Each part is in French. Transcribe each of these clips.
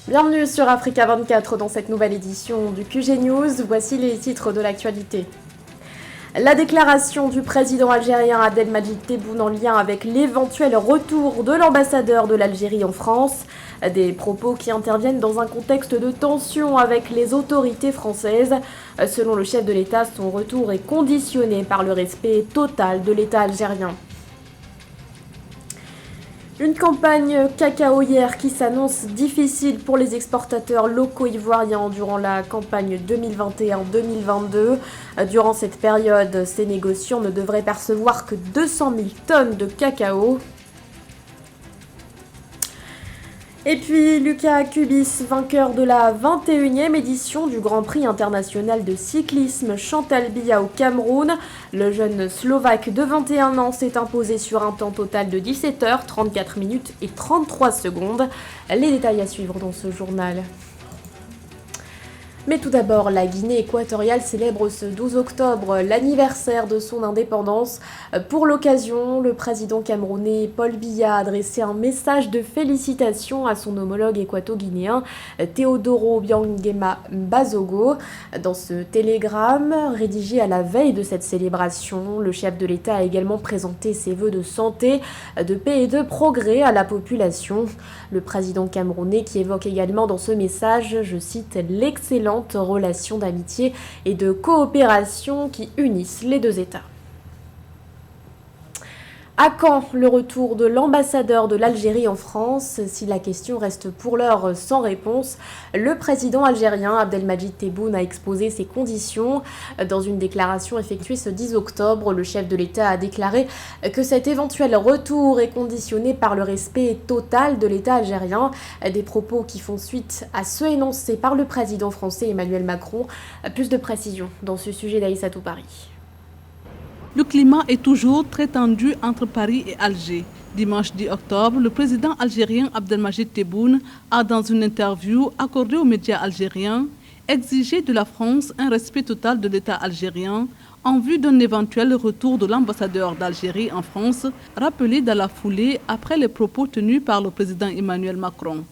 Bienvenue sur Africa 24 dans cette nouvelle édition du QG News. Voici les titres de l'actualité. La déclaration du président algérien Abdelmadjid Tebboune en lien avec l'éventuel retour de l'ambassadeur de l'Algérie en France. Des propos qui interviennent dans un contexte de tension avec les autorités françaises. Selon le chef de l'État, son retour est conditionné par le respect total de l'État algérien. Une campagne cacaoyère qui s'annonce difficile pour les exportateurs locaux ivoiriens durant la campagne 2021-2022. Durant cette période, ces négociants ne devraient percevoir que 200 000 tonnes de cacao. Et puis Lucas Kubis, vainqueur de la 21e édition du Grand Prix international de cyclisme Chantalbia au Cameroun. Le jeune Slovaque de 21 ans s'est imposé sur un temps total de 17 h 34 minutes et 33 secondes. Les détails à suivre dans ce journal. Mais tout d'abord, la Guinée équatoriale célèbre ce 12 octobre l'anniversaire de son indépendance. Pour l'occasion, le président camerounais Paul Biya a adressé un message de félicitations à son homologue équato-guinéen Teodoro Obiang-Nguema Bazogo. Dans ce télégramme, rédigé à la veille de cette célébration, le chef de l'État a également présenté ses vœux de santé, de paix et de progrès à la population. Le président camerounais qui évoque également dans ce message, je cite, l'excellente relations d'amitié et de coopération qui unissent les deux États. À quand le retour de l'ambassadeur de l'Algérie en France? Si la question reste pour l'heure sans réponse, le président algérien Abdelmadjid Tebboune a exposé ses conditions. Dans une déclaration effectuée ce 10 octobre, le chef de l'État a déclaré que cet éventuel retour est conditionné par le respect total de l'État algérien. Des propos qui font suite à ceux énoncés par le président français Emmanuel Macron. Plus de précisions dans ce sujet d'Aïssatou Paris. Le climat est toujours très tendu entre Paris et Alger. Dimanche 10 octobre, le président algérien Abdelmadjid Tebboune a, dans une interview accordée aux médias algériens, exigé de la France un respect total de l'État algérien en vue d'un éventuel retour de l'ambassadeur d'Algérie en France, rappelé dans la foulée après les propos tenus par le président Emmanuel Macron.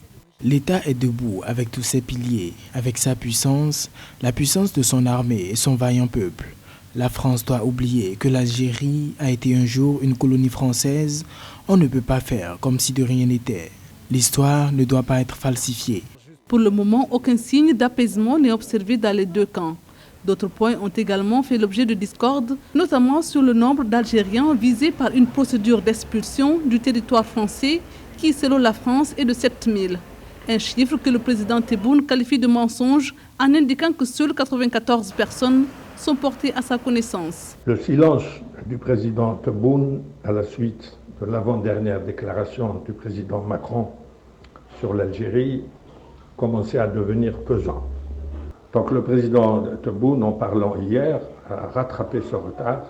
L'État est debout avec tous ses piliers, avec sa puissance, la puissance de son armée et son vaillant peuple. La France doit oublier que l'Algérie a été un jour une colonie française. On ne peut pas faire comme si de rien n'était. L'histoire ne doit pas être falsifiée. Pour le moment, aucun signe d'apaisement n'est observé dans les deux camps. D'autres points ont également fait l'objet de discordes, notamment sur le nombre d'Algériens visés par une procédure d'expulsion du territoire français qui, selon la France, est de 7 000. Un chiffre que le président Tebboune qualifie de mensonge en indiquant que seules 94 personnes sont portés à sa connaissance. Le silence du président Tebboune à la suite de l'avant-dernière déclaration du président Macron sur l'Algérie commençait à devenir pesant. Donc le président Tebboune, en parlant hier, a rattrapé ce retard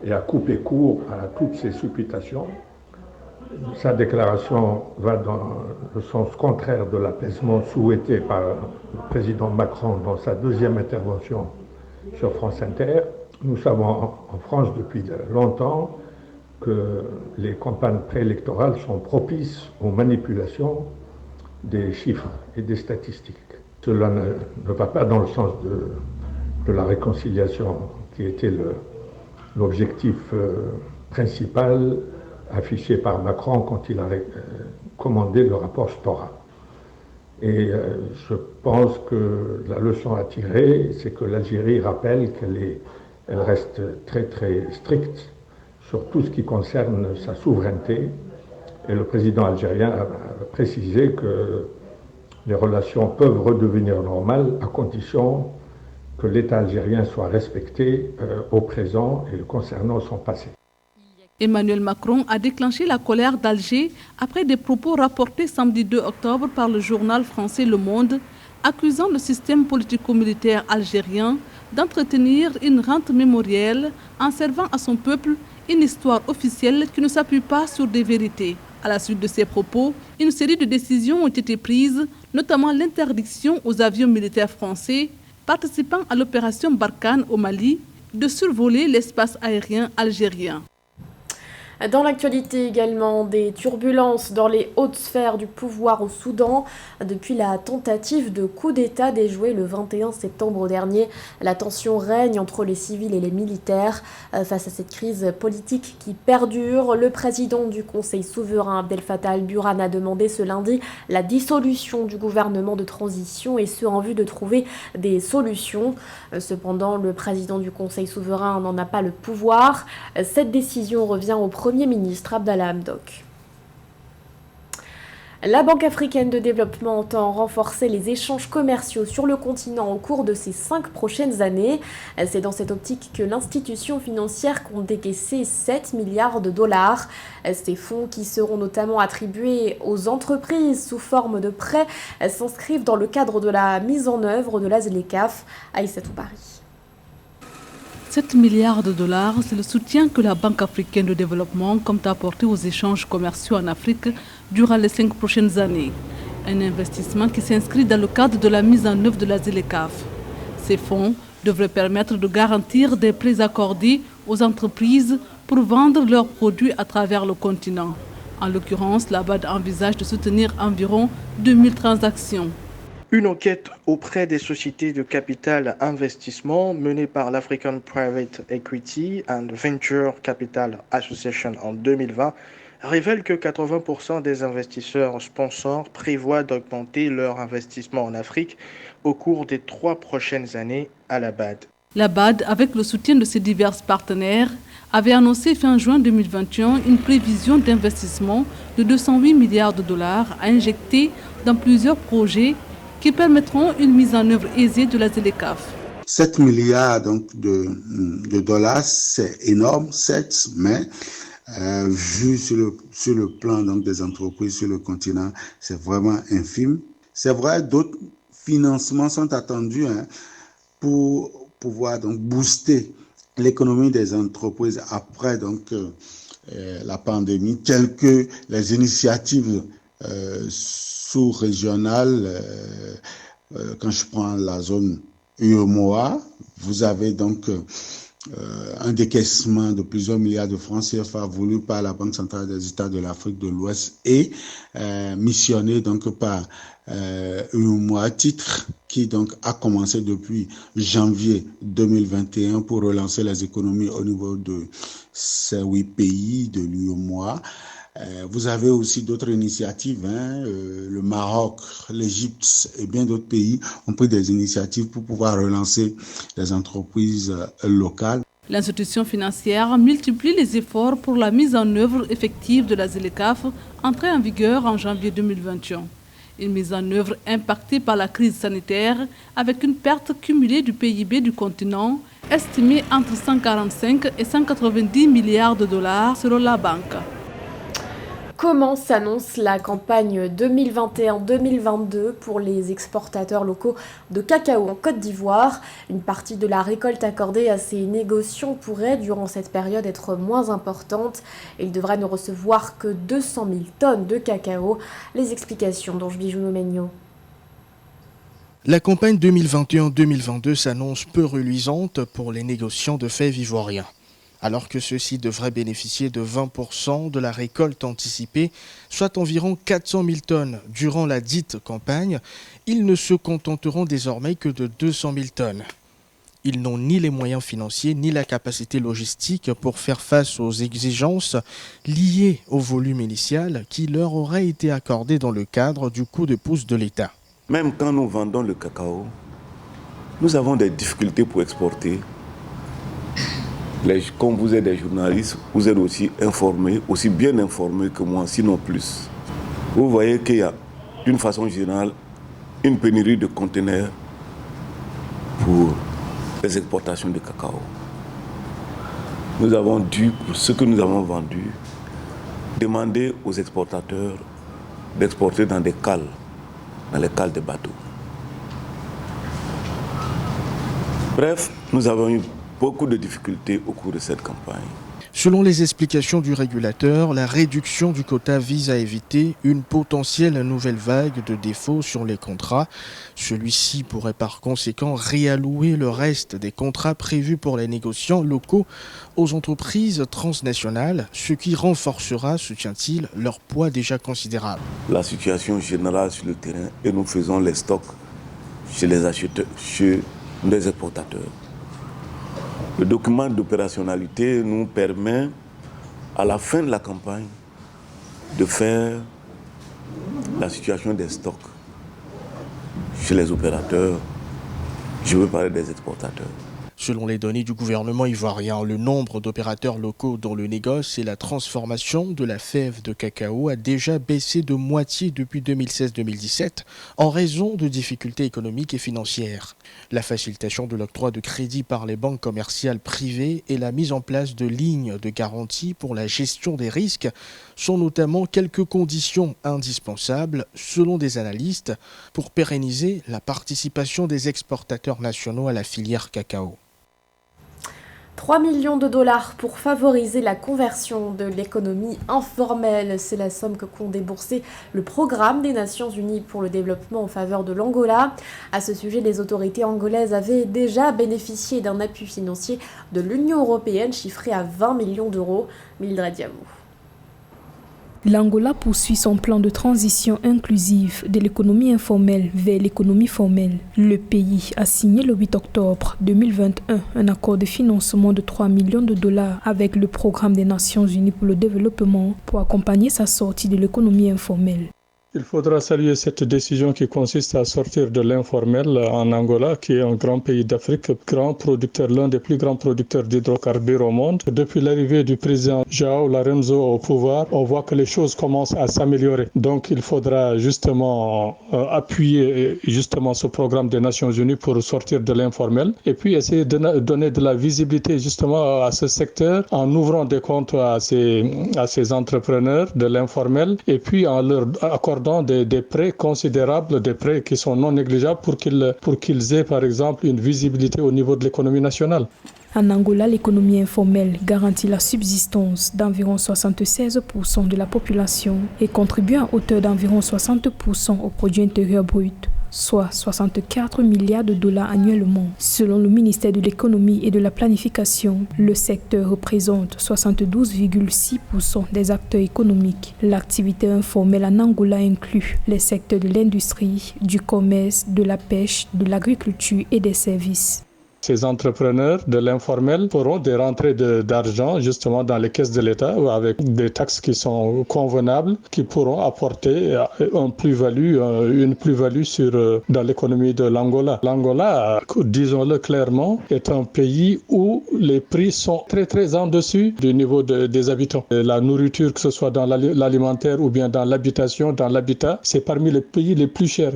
et a coupé court à toutes ces supputations. Sa déclaration va dans le sens contraire de l'apaisement souhaité par le président Macron dans sa deuxième intervention sur France Inter. Nous savons en France depuis longtemps que les campagnes préélectorales sont propices aux manipulations des chiffres et des statistiques. Cela ne va pas dans le sens de la réconciliation qui était l'objectif principal affiché par Macron quand il a commandé le rapport Stora. Et je pense que la leçon à tirer, c'est que l'Algérie rappelle qu'elle reste très très stricte sur tout ce qui concerne sa souveraineté. Et le président algérien a précisé que les relations peuvent redevenir normales à condition que l'État algérien soit respecté au présent et concernant son passé. Emmanuel Macron a déclenché la colère d'Alger après des propos rapportés samedi 2 octobre par le journal français Le Monde, accusant le système politico-militaire algérien d'entretenir une rente mémorielle en servant à son peuple une histoire officielle qui ne s'appuie pas sur des vérités. À la suite de ces propos, une série de décisions ont été prises, notamment l'interdiction aux avions militaires français participant à l'opération Barkhane au Mali de survoler l'espace aérien algérien. Dans l'actualité également, des turbulences dans les hautes sphères du pouvoir au Soudan. Depuis la tentative de coup d'État déjouée le 21 septembre dernier, la tension règne entre les civils et les militaires. Face à cette crise politique qui perdure, le président du Conseil souverain Abdel Fattah al-Burhan a demandé ce lundi la dissolution du gouvernement de transition et ce en vue de trouver des solutions. Cependant, le président du Conseil souverain n'en a pas le pouvoir. Cette décision revient au Premier ministre Abdallah Hamdok. La Banque africaine de développement entend renforcer les échanges commerciaux sur le continent au cours de ces 5 prochaines années. C'est dans cette optique que l'institution financière compte décaisser 7 milliards de dollars. Ces fonds, qui seront notamment attribués aux entreprises sous forme de prêts, s'inscrivent dans le cadre de la mise en œuvre de la ZLECAf. Aïssatou Paris. 7 milliards de dollars, c'est le soutien que la Banque africaine de développement compte apporter aux échanges commerciaux en Afrique durant les 5 prochaines années. Un investissement qui s'inscrit dans le cadre de la mise en œuvre de la ZLECAf. Ces fonds devraient permettre de garantir des prêts accordés aux entreprises pour vendre leurs produits à travers le continent. En l'occurrence, la BAD envisage de soutenir environ 2000 transactions. Une enquête auprès des sociétés de capital investissement menée par l'African Private Equity and Venture Capital Association en 2020 révèle que 80% des investisseurs sponsors prévoient d'augmenter leur investissement en Afrique au cours des 3 prochaines années à la BAD. La BAD, avec le soutien de ses divers partenaires, avait annoncé fin juin 2021 une prévision d'investissement de 208 milliards de dollars à injecter dans plusieurs projets qui permettront une mise en œuvre aisée de la ZLECAf. 7 milliards donc, de dollars, c'est énorme, 7, mais vu sur le plan donc, des entreprises sur le continent, c'est vraiment infime. C'est vrai, d'autres financements sont attendus pour pouvoir donc, booster l'économie des entreprises après donc, la pandémie, telles que les initiatives sous-régionales. Quand je prends la zone UEMOA, vous avez donc un décaissement de plusieurs milliards de francs CFA voulu par la Banque centrale des États de l'Afrique de l'Ouest et missionné donc par UEMOA, titre qui donc a commencé depuis janvier 2021 pour relancer les économies au niveau de ces 8 pays de l'UEMOA. Vous avez aussi d'autres initiatives, le Maroc, l'Égypte et bien d'autres pays ont pris des initiatives pour pouvoir relancer les entreprises locales. L'institution financière multiplie les efforts pour la mise en œuvre effective de la ZLECAf entrée en vigueur en janvier 2021. Une mise en œuvre impactée par la crise sanitaire avec une perte cumulée du PIB du continent estimée entre 145 et 190 milliards de dollars selon la banque. Comment s'annonce la campagne 2021-2022 pour les exportateurs locaux de cacao en Côte d'Ivoire? Une partie de la récolte accordée à ces négociants pourrait, durant cette période, être moins importante. Ils devraient ne recevoir que 200 000 tonnes de cacao. Les explications d'Ange Bijouno-Megno. La campagne 2021-2022 s'annonce peu reluisante pour les négociants de fèves ivoiriens. Alors que ceux-ci devraient bénéficier de 20% de la récolte anticipée, soit environ 400 000 tonnes durant la dite campagne, ils ne se contenteront désormais que de 200 000 tonnes. Ils n'ont ni les moyens financiers ni la capacité logistique pour faire face aux exigences liées au volume initial qui leur aurait été accordé dans le cadre du coup de pouce de l'État. Même quand nous vendons le cacao, nous avons des difficultés pour exporter. Comme vous êtes des journalistes, vous êtes aussi informés, aussi bien informés que moi, sinon plus. Vous voyez qu'il y a, d'une façon générale, une pénurie de conteneurs pour les exportations de cacao. Nous avons dû, pour ce que nous avons vendu, demander aux exportateurs d'exporter dans les cales des bateaux. Bref, nous avons eu beaucoup de difficultés au cours de cette campagne. Selon les explications du régulateur, la réduction du quota vise à éviter une potentielle nouvelle vague de défauts sur les contrats. Celui-ci pourrait par conséquent réallouer le reste des contrats prévus pour les négociants locaux aux entreprises transnationales, ce qui renforcera, soutient-il, leur poids déjà considérable. La situation générale sur le terrain et nous faisons les stocks chez les acheteurs, chez les exportateurs. Le document d'opérationnalité nous permet, à la fin de la campagne, de faire la situation des stocks chez les opérateurs. Je veux parler des exportateurs. Selon les données du gouvernement ivoirien, le nombre d'opérateurs locaux dont le négoce et la transformation de la fève de cacao a déjà baissé de moitié depuis 2016-2017 en raison de difficultés économiques et financières. La facilitation de l'octroi de crédit par les banques commerciales privées et la mise en place de lignes de garantie pour la gestion des risques sont notamment quelques conditions indispensables, selon des analystes, pour pérenniser la participation des exportateurs nationaux à la filière cacao. 3 millions de dollars pour favoriser la conversion de l'économie informelle. C'est la somme que compte débourser le programme des Nations Unies pour le développement en faveur de l'Angola. À ce sujet, les autorités angolaises avaient déjà bénéficié d'un appui financier de l'Union européenne chiffré à 20 millions d'euros. Mildred Diamou. L'Angola poursuit son plan de transition inclusive de l'économie informelle vers l'économie formelle. Le pays a signé le 8 octobre 2021 un accord de financement de 3 millions de dollars avec le Programme des Nations Unies pour le développement pour accompagner sa sortie de l'économie informelle. Il faudra saluer cette décision qui consiste à sortir de l'informel en Angola, qui est un grand pays d'Afrique, grand producteur, l'un des plus grands producteurs d'hydrocarbures au monde. Depuis l'arrivée du président João Lourenço au pouvoir, on voit que les choses commencent à s'améliorer. Donc il faudra justement appuyer justement ce programme des Nations Unies pour sortir de l'informel et puis essayer de donner de la visibilité justement à ce secteur en ouvrant des comptes à ces entrepreneurs de l'informel et puis en leur accordant des prêts considérables, des prêts qui sont non négligeables pour qu'ils aient par exemple une visibilité au niveau de l'économie nationale. En Angola, l'économie informelle garantit la subsistance d'environ 76% de la population et contribue à hauteur d'environ 60% au produit intérieur brut, soit 64 milliards de dollars annuellement. Selon le ministère de l'économie et de la planification, le secteur représente 72,6% des acteurs économiques. L'activité informelle en Angola inclut les secteurs de l'industrie, du commerce, de la pêche, de l'agriculture et des services. Ces entrepreneurs de l'informel feront des rentrées d'argent justement dans les caisses de l'État avec des taxes qui sont convenables, qui pourront apporter une plus-value dans l'économie de l'Angola. L'Angola, disons-le clairement, est un pays où les prix sont très en dessus du niveau des habitants. La nourriture, que ce soit dans l'alimentaire ou bien dans l'habitation, dans l'habitat, c'est parmi les pays les plus chers.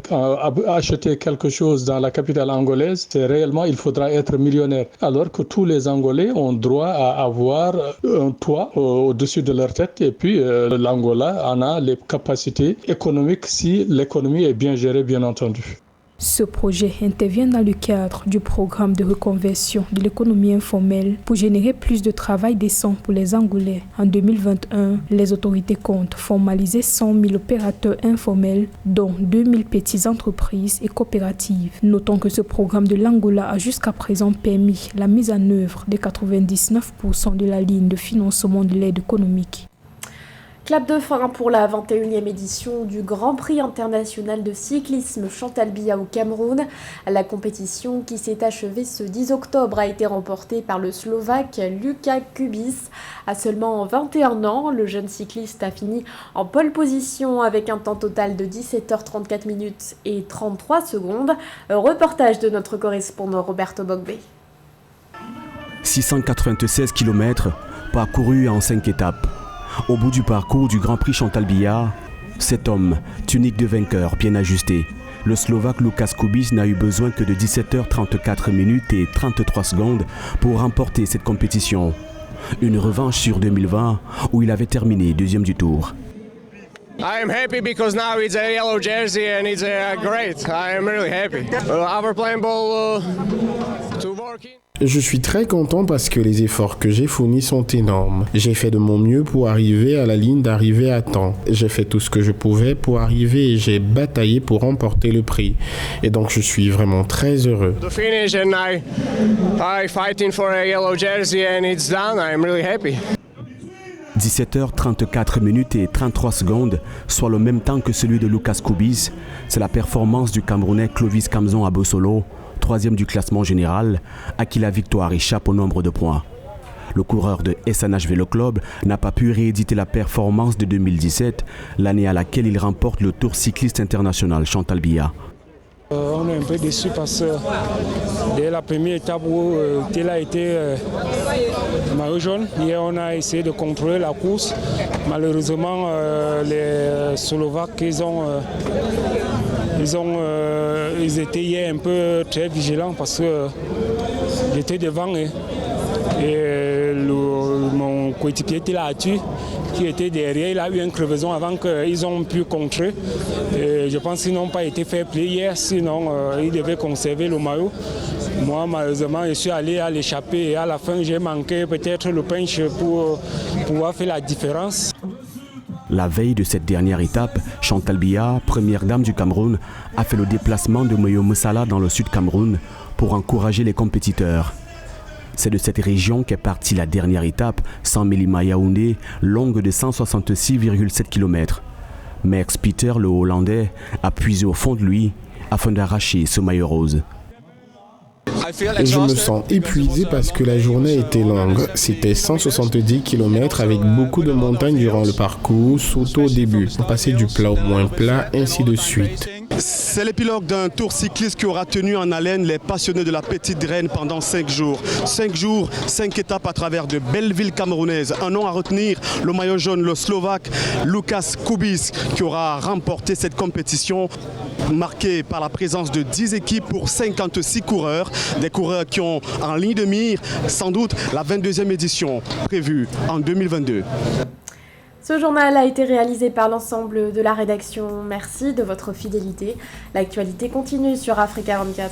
Acheter quelque chose dans la capitale angolaise, c'est réellement, il faudra être millionnaire, alors que tous les Angolais ont droit à avoir un toit au-dessus de leur tête et puis l'Angola en a les capacités économiques si l'économie est bien gérée, bien entendu. Ce projet intervient dans le cadre du programme de reconversion de l'économie informelle pour générer plus de travail décent pour les Angolais. En 2021, les autorités comptent formaliser 100 000 opérateurs informels, dont 2 000 petites entreprises et coopératives. Notons que ce programme de l'Angola a jusqu'à présent permis la mise en œuvre de 99% de la ligne de financement de l'aide économique. Clap de fin pour la 21e édition du Grand Prix international de cyclisme Chantal Biya au Cameroun. La compétition qui s'est achevée ce 10 octobre a été remportée par le Slovaque Luka Kubis. À seulement 21 ans, le jeune cycliste a fini en pole position avec un temps total de 17h34 minutes et 33 secondes. Reportage de notre correspondant Roberto Bogbe. 696 km parcourus en 5 étapes. Au bout du parcours du Grand Prix Chantal Biya, cet homme, tunique de vainqueur bien ajusté, le Slovaque Lukas Kubis n'a eu besoin que de 17h34 minutes et 33 secondes pour remporter cette compétition. Une revanche sur 2020 où il avait terminé deuxième du tour. I am happy because now it's a yellow jersey and it's great. I am really happy. Our plan ball to work in. Je suis très content parce que les efforts que j'ai fournis sont énormes. J'ai fait de mon mieux pour arriver à la ligne d'arrivée à temps. J'ai fait tout ce que je pouvais pour arriver et j'ai bataillé pour remporter le prix. Et donc je suis vraiment très heureux. The finish and I fighting for a yellow jersey and it's done. I'm really happy. 17h34 et 33 secondes, soit le même temps que celui de Lucas Koubis. C'est la performance du Camerounais Clovis Kamzon Abosolo, 3e du classement général, à qui la victoire échappe au nombre de points. Le coureur de SNH Vélo Club n'a pas pu rééditer la performance de 2017, l'année à laquelle il remporte le Tour cycliste international Chantal Biya. On est un peu déçus parce que dès la première étape où Tela était maillot jaune, hier on a essayé de contrôler la course. Malheureusement, les Slovaques, ils étaient hier un peu très vigilants parce que j'étais devant et mon coéquipier Tela Atu qui était derrière, il a eu une crevaison avant qu'ils ont pu contrer. Et je pense qu'ils n'ont pas été fair play hier, sinon ils devaient conserver le maillot. Moi, malheureusement, je suis allé à l'échappée et à la fin, j'ai manqué peut-être le punch pour pouvoir faire la différence. La veille de cette dernière étape, Chantal Biya, première dame du Cameroun, a fait le déplacement de Moyo Moussala dans le sud Cameroun pour encourager les compétiteurs. C'est de cette région qu'est partie la dernière étape, Saint-Mélima-Yaoundé, longue de 166,7 km. Max Peter, le Hollandais, a puisé au fond de lui afin d'arracher ce maillot rose. Je me sens épuisé parce que la journée était longue. C'était 170 km avec beaucoup de montagnes durant le parcours, surtout au début. On passait du plat au moins plat, ainsi de suite. C'est l'épilogue d'un tour cycliste qui aura tenu en haleine les passionnés de la Petite Reine pendant 5 jours. 5 jours, 5 étapes à travers de belles villes camerounaises. Un nom à retenir, le maillot jaune, le Slovaque Lucas Koubis, qui aura remporté cette compétition marquée par la présence de 10 équipes pour 56 coureurs. Des coureurs qui ont en ligne de mire sans doute la 22e édition prévue en 2022. Ce journal a été réalisé par l'ensemble de la rédaction. Merci de votre fidélité. L'actualité continue sur Africa 24.